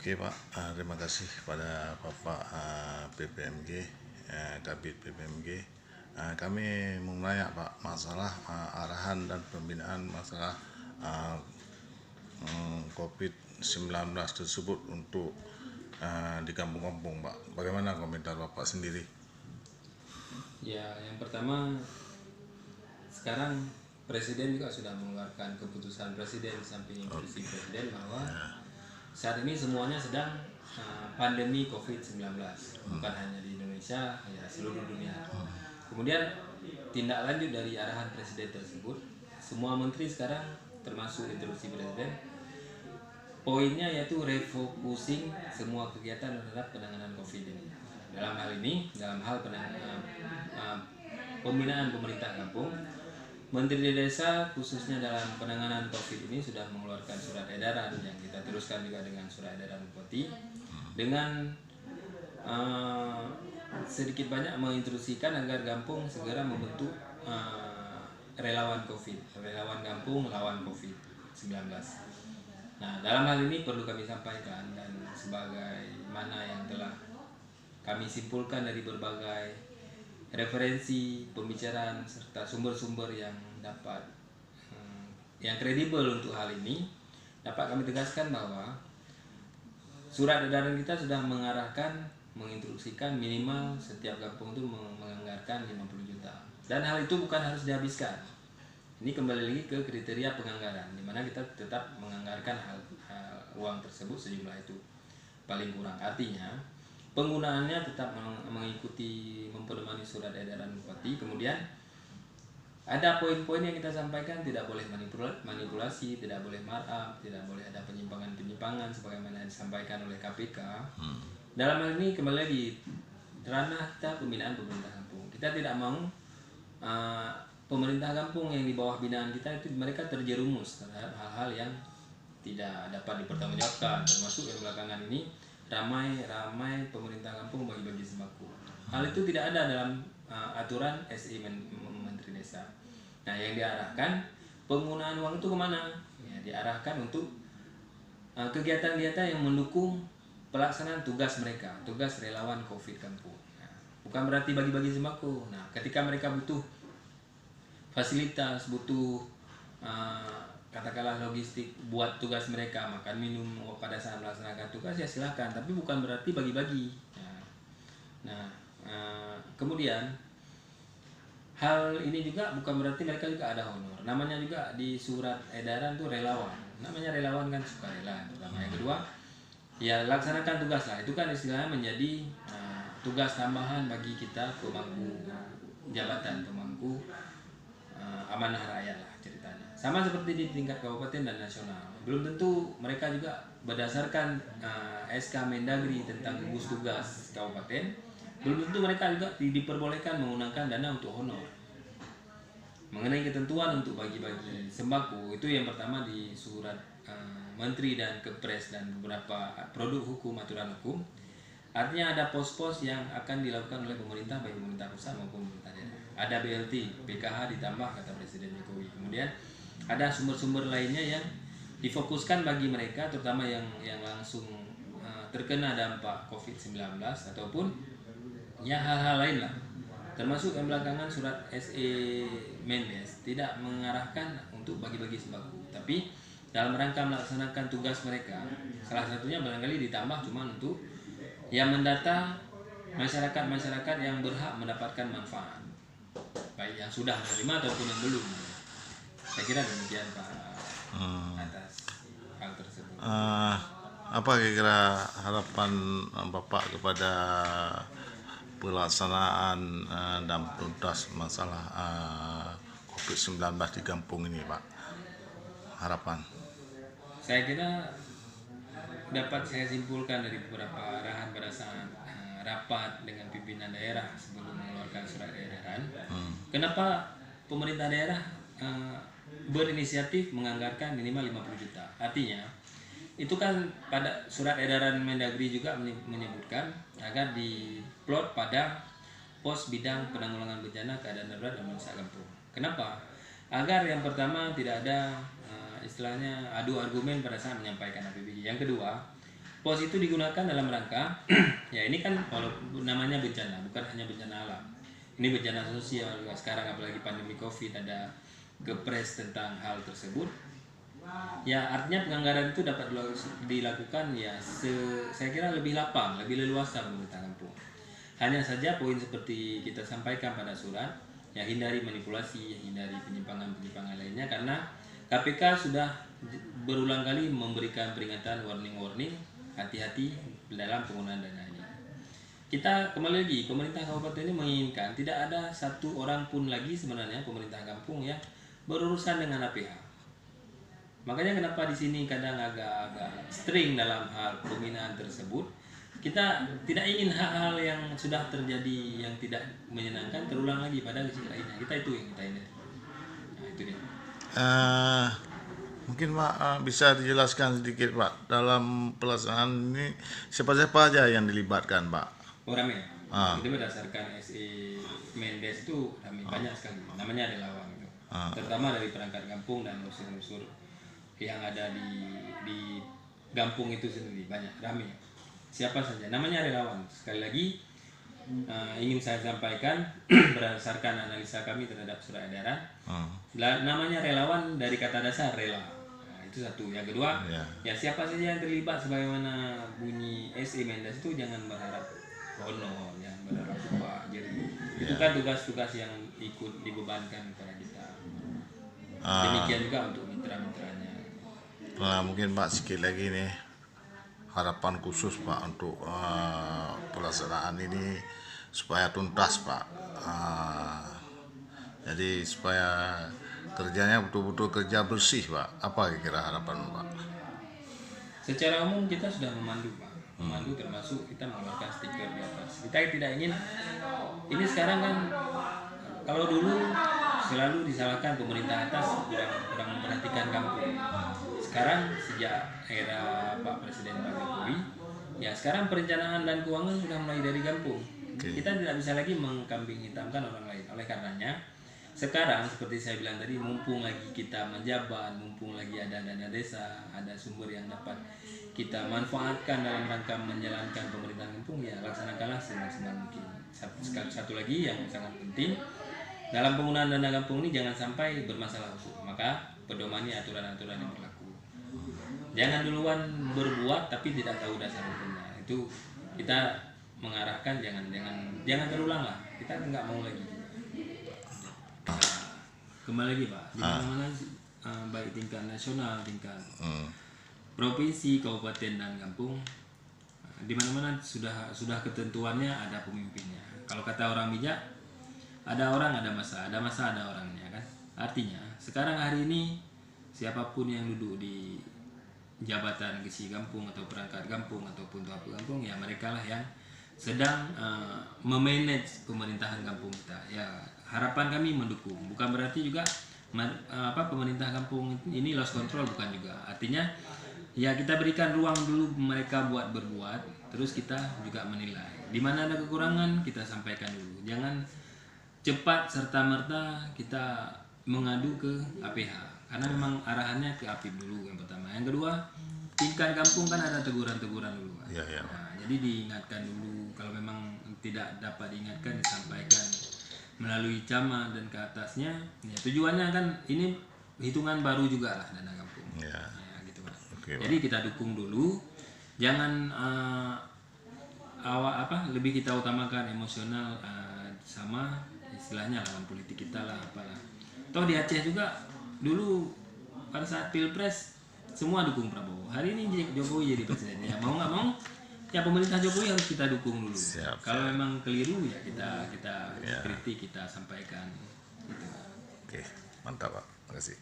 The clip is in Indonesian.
Oke Pak, terima kasih kepada Bapak PPMG, Kabid PPMG. Kami mau nanya Pak masalah arahan dan pembinaan masalah COVID-19 tersebut untuk di kampung-kampung Pak. Bagaimana komentar Bapak sendiri? Ya, yang pertama, sekarang Presiden juga sudah mengeluarkan keputusan Presiden samping instruksi Presiden bahwa saat ini semuanya sedang pandemi COVID-19, bukan hanya di Indonesia, ya seluruh dunia. Kemudian tindak lanjut dari arahan Presiden tersebut, semua menteri sekarang termasuk instruksi Presiden, poinnya yaitu refocusing semua kegiatan terhadap penanganan COVID ini. Dalam hal pembinaan pemerintah kampung, Menteri Desa khususnya dalam penanganan COVID ini sudah mengeluarkan surat edaran yang kita teruskan juga dengan surat edaran Bupati dengan sedikit banyak menginstruksikan agar kampung segera membentuk relawan COVID, relawan kampung lawan COVID-19. Nah, dalam hal ini perlu kami sampaikan dan sebagaimana yang telah kami simpulkan dari berbagai referensi pembicaraan serta sumber-sumber yang kredibel untuk hal ini, dapat kami tegaskan bahwa surat edaran kita sudah menginstruksikan minimal setiap kampung itu menganggarkan 50 juta, dan hal itu bukan harus dihabiskan. Ini kembali lagi ke kriteria penganggaran, di mana kita tetap menganggarkan uang tersebut sejumlah itu paling kurang. Artinya penggunaannya tetap mengikuti memperdomani surat edaran Bupati. Kemudian ada poin-poin yang kita sampaikan, tidak boleh manipulasi, tidak boleh markup, tidak boleh ada penyimpangan sebagaimana disampaikan oleh KPK. Dalam hal ini kembali di ranah kita pembinaan pemerintah kampung. Kita tidak mau pemerintah kampung yang di bawah binaan kita itu mereka terjerumus terhadap hal-hal yang tidak dapat dipertanggungjawabkan, termasuk yang belakangan ini ramai pemerintah kampung bagi-bagi sembako. Hal itu tidak ada dalam aturan SI Menteri Desa. Nah, yang diarahkan penggunaan uang itu kemana? Ya, diarahkan untuk kegiatan-kegiatan yang mendukung pelaksanaan tugas mereka, tugas relawan COVID kampung. Nah, bukan berarti bagi-bagi sembako. Nah, ketika mereka butuh fasilitas, butuh katakanlah logistik buat tugas mereka, makan minum pada saat melaksanakan tugas, ya silakan, tapi bukan berarti bagi-bagi. Kemudian hal ini juga bukan berarti mereka juga ada honor. Namanya juga di surat edaran tuh relawan. Namanya relawan kan sukarela. Pertama, yang kedua, ya laksanakan tugas lah. Itu kan istilahnya menjadi tugas tambahan bagi kita pemangku jabatan, pemangku amanah rakyat lah ceritanya. Sama seperti di tingkat kabupaten dan nasional. Belum tentu mereka juga berdasarkan SK Mendagri tentang gugus tugas kabupaten, belum tentu mereka juga diperbolehkan menggunakan dana untuk honor. Mengenai ketentuan untuk bagi-bagi sembako, itu yang pertama di surat Menteri dan Kepres dan beberapa produk hukum, aturan hukum. Artinya ada pos-pos yang akan dilakukan oleh pemerintah, baik pemerintah pusat maupun pemerintah daerah. Ada BLT, PKH ditambah kata Presiden Jokowi. Kemudian ada sumber-sumber lainnya yang difokuskan bagi mereka, terutama yang langsung terkena dampak COVID-19 ataupun ya hal-hal lain lah. Termasuk yang belakangan surat SE Mendes tidak mengarahkan untuk bagi-bagi sembako, tapi dalam rangka melaksanakan tugas mereka, salah satunya barangkali ditambah cuma untuk yang mendata masyarakat yang berhak mendapatkan manfaat, baik yang sudah menerima ataupun yang belum. Saya kira demikian Pak atas hal tersebut. Apa kira-kira harapan Bapak kepada pelaksanaan dan tuntas masalah COVID-19 di kampung ini Pak? Harapan? Saya kira dapat saya simpulkan dari beberapa arahan pada saat rapat dengan pimpinan daerah sebelum mengeluarkan surat edaran. Kenapa pemerintah daerah berinisiatif menganggarkan minimal 50 juta? Artinya itu kan pada surat edaran Mendagri juga menyebutkan agar diplot pada pos bidang penanggulangan bencana, keadaan darurat dan manusia kampung. Kenapa? Agar yang pertama tidak ada istilahnya adu argumen pada saat menyampaikan APBD. Yang kedua, pos itu digunakan dalam rangka ya ini kan kalau namanya bencana, bukan hanya bencana alam. Ini bencana sosial juga sekarang, apalagi pandemi Covid, ada kepres tentang hal tersebut. Ya artinya penganggaran itu dapat dilakukan ya saya kira lebih lapang, lebih leluasa pemerintah kampung. Hanya saja poin seperti kita sampaikan pada surat, ya hindari manipulasi, hindari penyimpangan-penyimpangan lainnya, karena KPK sudah berulang kali memberikan peringatan, warning, hati-hati dalam penggunaan dana ini. Kita kembali lagi, pemerintah kabupaten ini menginginkan tidak ada satu orang pun lagi sebenarnya pemerintah kampung yang berurusan dengan APH. Makanya kenapa di sini kadang agak string dalam hal pembinaan tersebut. Kita tidak ingin hal-hal yang sudah terjadi yang tidak menyenangkan terulang lagi pada sisi lainnya. Kita itu yang kita ingin. Nah, itu dia. Mungkin Pak bisa dijelaskan sedikit Pak, dalam pelaksanaan ini siapa-siapa aja yang dilibatkan Pak? Oh rame. Itu berdasarkan SE Mendes itu rame, banyak sekali. Namanya relawan itu. Terutama dari perangkat kampung dan unsur-unsur yang ada di kampung itu sendiri, banyak, rame. Siapa saja, namanya relawan. Sekali lagi ingin saya sampaikan berdasarkan analisa kami terhadap surat edaran, namanya relawan dari kata dasar rela. Nah, itu satu. Yang kedua, ya siapa saja yang terlibat sebagaimana bunyi SE Mendes itu jangan berharap honor, jangan berharap upah. Jadi itu kan tugas-tugas yang ikut dibebankan kepada kita. Demikian juga untuk mitra-mitranya. Nah, mungkin Pak sedikit lagi nih harapan khusus Pak untuk pelaksanaan ini supaya tuntas Pak. Jadi supaya kerjanya betul-betul kerja bersih Pak. Apa kira harapan Pak? Secara umum kita sudah memandu Pak. Memandu termasuk kita mengeluarkan stiker di atas. Kita tidak ingin, ini sekarang kan kalau dulu selalu disalahkan pemerintah atas kurang memperhatikan kampung. Sekarang sejak era Pak Presiden Pak Jokowi, ya sekarang perencanaan dan keuangan sudah mulai dari kampung. Kita tidak bisa lagi mengkambing hitamkan orang lain. Oleh karenanya sekarang seperti saya bilang tadi, mumpung lagi kita menjabat, mumpung lagi ada dana desa, ada sumber yang dapat kita manfaatkan dalam rangka menjalankan pemerintahan kampung, ya laksanakanlah semaksimal mungkin. Satu lagi yang sangat penting, dalam penggunaan dana kampung ini jangan sampai bermasalah hukum. Maka pedomani aturan-aturan yang berlaku. Jangan duluan berbuat tapi tidak tahu dasar hukumnya. Itu kita mengarahkan jangan terulang lah. Kita nggak mau lagi. Kembali lagi Pak, di mana-mana baik tingkat nasional, tingkat provinsi, kabupaten dan kampung, di mana-mana sudah ketentuannya, ada pemimpinnya. Kalau kata orang bijak, ada orang ada masa ada orangnya kan. Artinya sekarang hari ini siapapun yang duduk di jabatan gesi kampung atau perangkat kampung ataupun tuapu kampung, ya mereka lah yang sedang memanage pemerintahan kampung kita. Ya harapan kami mendukung, bukan berarti juga pemerintah kampung ini lost control, bukan juga. Artinya ya kita berikan ruang dulu mereka berbuat, terus kita juga menilai. Di mana ada kekurangan kita sampaikan dulu. Jangan cepat serta-merta kita mengadu ke APH, karena memang arahannya ke APIP dulu yang pertama. Yang kedua, tingkat kampung kan ada teguran-teguran dulu. Nah, jadi diingatkan dulu, kalau memang tidak dapat diingatkan disampaikan melalui camat dan ke atasnya. Ya, tujuannya kan ini hitungan baru juga lah dana kampung. Ya, gitu Pak. Jadi kita dukung dulu, jangan lebih kita utamakan emosional sama istilahnya lawan politik kita lah apalah. Toh di Aceh juga dulu pada saat Pilpres semua dukung Prabowo. Hari ini Jokowi jadi presiden. Ya mau nggak mau, ya pemerintah Jokowi harus kita dukung dulu. Kalau memang keliru ya kita kritik, kita sampaikan. Gitu. Oke, mantap Pak. Terima kasih.